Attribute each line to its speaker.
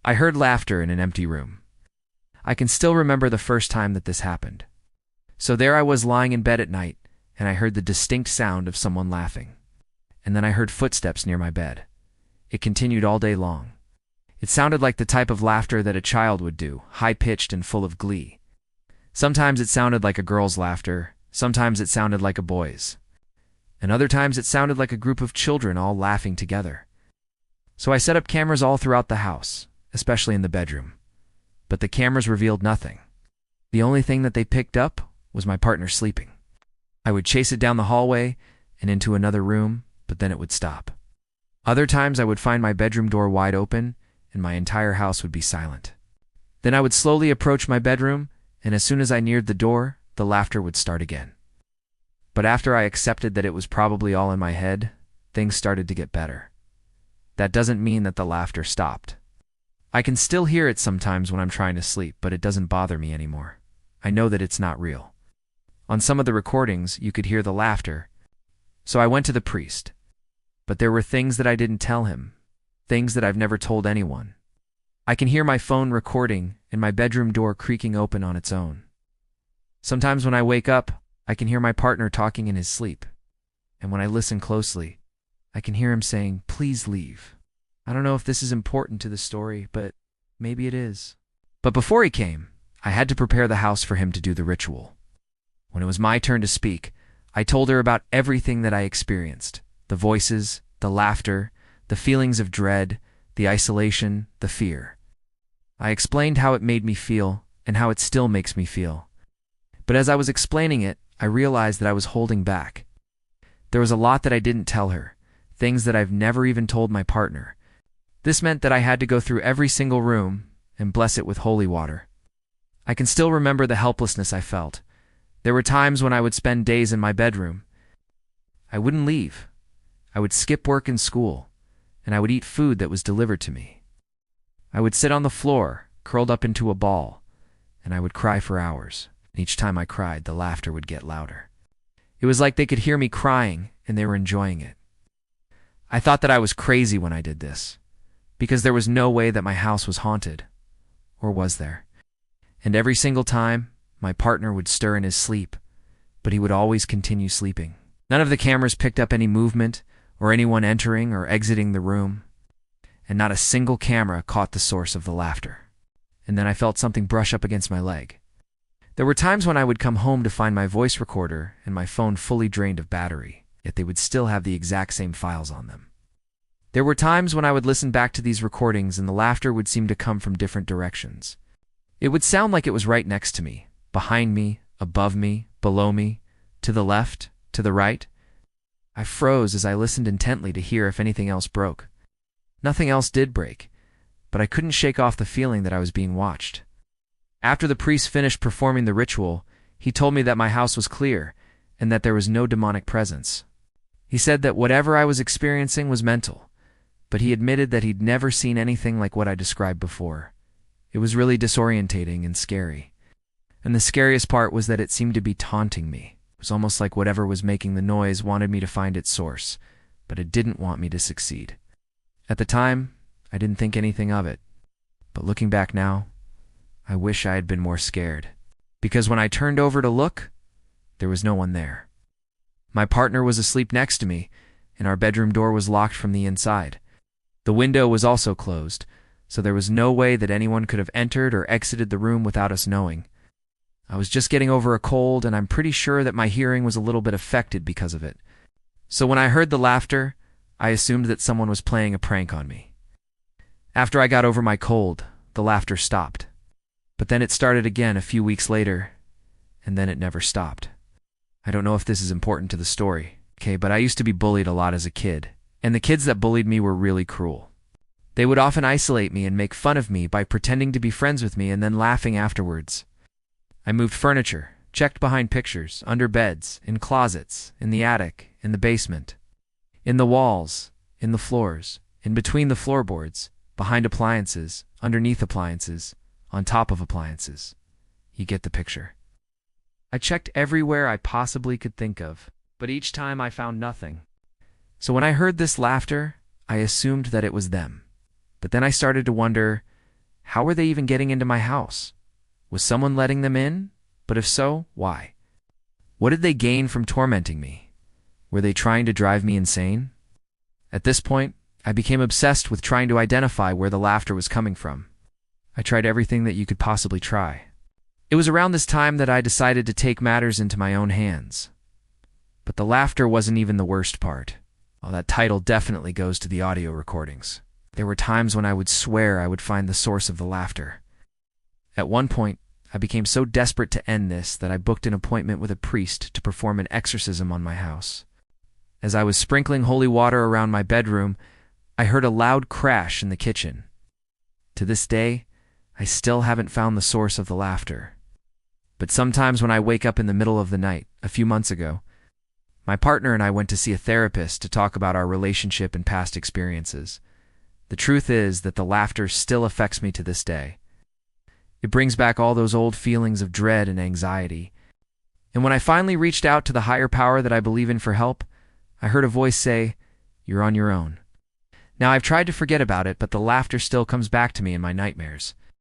Speaker 1: I heard laughter in an empty room. I can still remember the first time that this happened. So there I was lying in bed at night, and I heard the distinct sound of someone laughing. And then I heard footsteps near my bed. It continued all day long. It sounded like the type of laughter that a child would do, high-pitched and full of glee. Sometimes it sounded like a girl's laughter, sometimes it sounded like a boy's. And other times it sounded like a group of children all laughing together. So I set up cameras all throughout the house, especially in the bedroom. But the cameras revealed nothing. The only thing that they picked up was my partner sleeping. I would chase it down the hallway and into another room, but then it would stop. Other times I would find my bedroom door wide open and my entire house would be silent. Then I would slowly approach my bedroom, and as soon as I neared the door, the laughter would start again. But after I accepted that it was probably all in my head, things started to get better. That doesn't mean that the laughter stopped. I can still hear it sometimes when I'm trying to sleep, but it doesn't bother me anymore. I know that it's not real. On some of the recordings, you could hear the laughter. So I went to the priest. But there were things that I didn't tell him, things that I've never told anyone. I can hear my phone recording and my bedroom door creaking open on its own. Sometimes when I wake up, I can hear my partner talking in his sleep. And when I listen closely, I can hear him saying, "Please leave." I don't know if this is important to the story, but maybe it is. But before he came, I had to prepare the house for him to do the ritual. When it was my turn to speak, I told her about everything that I experienced. The voices, the laughter, the feelings of dread, the isolation, the fear. I explained how it made me feel and how it still makes me feel. But as I was explaining it, I realized that I was holding back. There was a lot that I didn't tell her, things that I've never even told my partner. This meant that I had to go through every single room and bless it with holy water. I can still remember the helplessness I felt. There were times when I would spend days in my bedroom. I wouldn't leave. I would skip work and school, and I would eat food that was delivered to me. I would sit on the floor, curled up into a ball, and I would cry for hours. And each time I cried, the laughter would get louder. It was like they could hear me crying, and they were enjoying it. I thought that I was crazy when I did this, because there was no way that my house was haunted. Or was there? And every single time, my partner would stir in his sleep, but he would always continue sleeping. None of the cameras picked up any movement, or anyone entering or exiting the room, and not a single camera caught the source of the laughter. And then I felt something brush up against my leg. There were times when I would come home to find my voice recorder and my phone fully drained of battery, yet they would still have the exact same files on them. There were times when I would listen back to these recordings and the laughter would seem to come from different directions. It would sound like it was right next to me, behind me, above me, below me, to the left, to the right. I froze as I listened intently to hear if anything else broke. Nothing else did break, but I couldn't shake off the feeling that I was being watched. After the priest finished performing the ritual, he told me that my house was clear and that there was no demonic presence. He said that whatever I was experiencing was mental, but he admitted that he'd never seen anything like what I described before. It was really disorientating and scary. And the scariest part was that it seemed to be taunting me. It was almost like whatever was making the noise wanted me to find its source, but it didn't want me to succeed. At the time, I didn't think anything of it. But looking back now, I wish I had been more scared. Because when I turned over to look, there was no one there. My partner was asleep next to me, and our bedroom door was locked from the inside. The window was also closed, so there was no way that anyone could have entered or exited the room without us knowing. I was just getting over a cold, and I'm pretty sure that my hearing was a little bit affected because of it. So when I heard the laughter, I assumed that someone was playing a prank on me. After I got over my cold, the laughter stopped. But then it started again a few weeks later, and then it never stopped. I don't know if this is important to the story, okay, but I used to be bullied a lot as a kid, and the kids that bullied me were really cruel. They would often isolate me and make fun of me by pretending to be friends with me and then laughing afterwards. I moved furniture, checked behind pictures, under beds, in closets, in the attic, in the basement, in the walls, in the floors, in between the floorboards, behind appliances, underneath appliances, on top of appliances. You get the picture. I checked everywhere I possibly could think of, but each time I found nothing. So when I heard this laughter, I assumed that it was them. But then I started to wonder, How were they even getting into my house? Was someone letting them in? But if so, why? What did they gain from tormenting me? Were they trying to drive me insane? At this point, I became obsessed with trying to identify where the laughter was coming from. I tried everything that you could possibly try. It was around this time that I decided to take matters into my own hands. But the laughter wasn't even the worst part. Oh, that title definitely goes to the audio recordings. There were times when I would swear I would find the source of the laughter. At one point, I became so desperate to end this that I booked an appointment with a priest to perform an exorcism on my house. As I was sprinkling holy water around my bedroom, I heard a loud crash in the kitchen. To this day, I still haven't found the source of the laughter. But sometimes when I wake up in the middle of the night, a few months ago, my partner and I went to see a therapist to talk about our relationship and past experiences. The truth is that the laughter still affects me to this day. It brings back all those old feelings of dread and anxiety. And when I finally reached out to the higher power that I believe in for help, I heard a voice say, "You're on your own." Now, I've tried to forget about it, but the laughter still comes back to me in my nightmares.